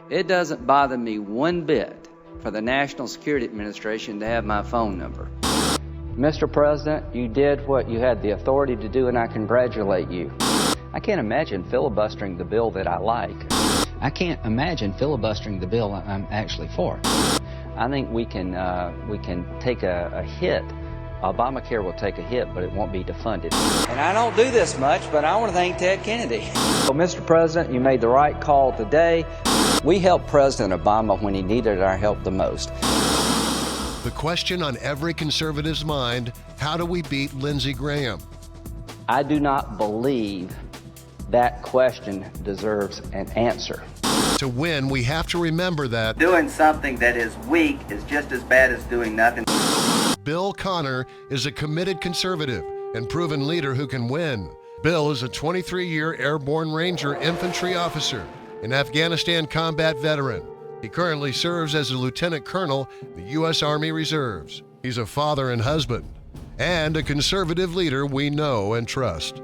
It doesn't bother me one bit for the National Security Administration to have my phone number. Mr. President, you did what you had the authority to do, and I congratulate you. I can't imagine filibustering the bill that I like. I can't imagine filibustering the bill I'm actually for. I think we can take a hit. Obamacare will take a hit, but it won't be defunded. And I don't do this much, but I want to thank Ted Kennedy. Well, Mr. President, you made the right call today. We helped President Obama when he needed our help the most. The question on every conservative's mind, how do we beat Lindsey Graham? I do not believe that question deserves an answer. To win, we have to remember that doing something that is weak is just as bad as doing nothing. Bill Connor is a committed conservative and proven leader who can win. Bill is a 23-year Airborne Ranger infantry officer, an Afghanistan combat veteran. He currently serves as a lieutenant colonel in the U.S. Army Reserves. He's a father and husband, and a conservative leader we know and trust.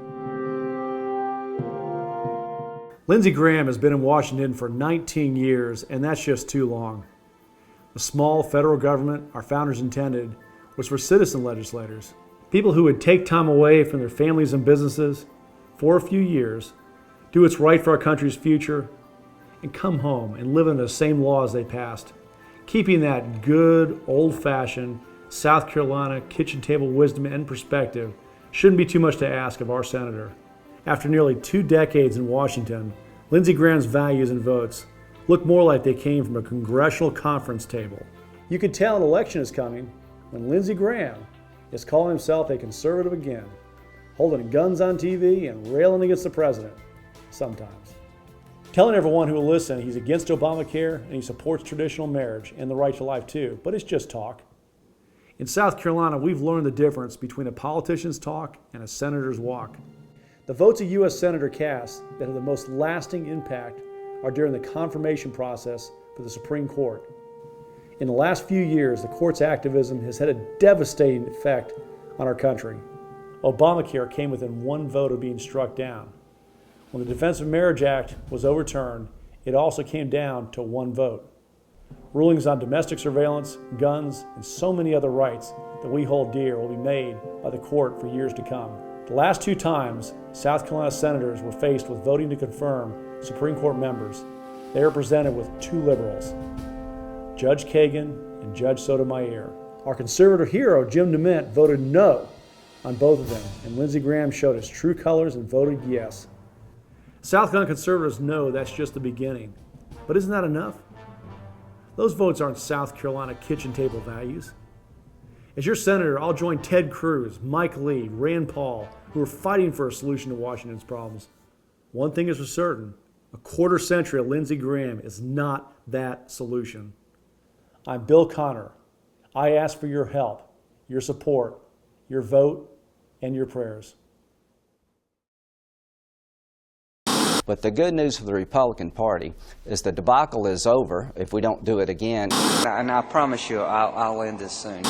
Lindsey Graham has been in Washington for 19 years, and that's just too long. The small federal government our founders intended was for citizen legislators, people who would take time away from their families and businesses for a few years, do what's right for our country's future, and come home and live under the same laws they passed, keeping that good, old-fashioned South Carolina kitchen table wisdom and perspective shouldn't be too much to ask of our senator. After nearly 2 decades in Washington, Lindsey Graham's values and votes look more like they came from a congressional conference table. You can tell an election is coming when Lindsey Graham is calling himself a conservative again, holding guns on TV and railing against the president sometimes. Telling everyone who will listen he's against Obamacare and he supports traditional marriage and the right to life too, but it's just talk. In South Carolina, we've learned the difference between a politician's talk and a senator's walk. The votes a U.S. Senator casts that have the most lasting impact are during the confirmation process for the Supreme Court. In the last few years, the court's activism has had a devastating effect on our country. Obamacare came within 1 vote of being struck down. When the Defense of Marriage Act was overturned, it also came down to 1 vote. Rulings on domestic surveillance, guns, and so many other rights that we hold dear will be made by the court for years to come. The last 2 times South Carolina senators were faced with voting to confirm Supreme Court members, they were presented with 2 liberals, Judge Kagan and Judge Sotomayor. Our conservative hero, Jim DeMint, voted no on both of them, and Lindsey Graham showed his true colors and voted yes. South Carolina conservatives know that's just the beginning, but isn't that enough? Those votes aren't South Carolina kitchen table values. As your senator, I'll join Ted Cruz, Mike Lee, Rand Paul, who are fighting for a solution to Washington's problems. One thing is for certain, a quarter century of Lindsey Graham is not that solution. I'm Bill Connor. I ask for your help, your support, your vote, and your prayers. But the good news for the Republican Party is the debacle is over if we don't do it again. And I promise you I'll end this soon.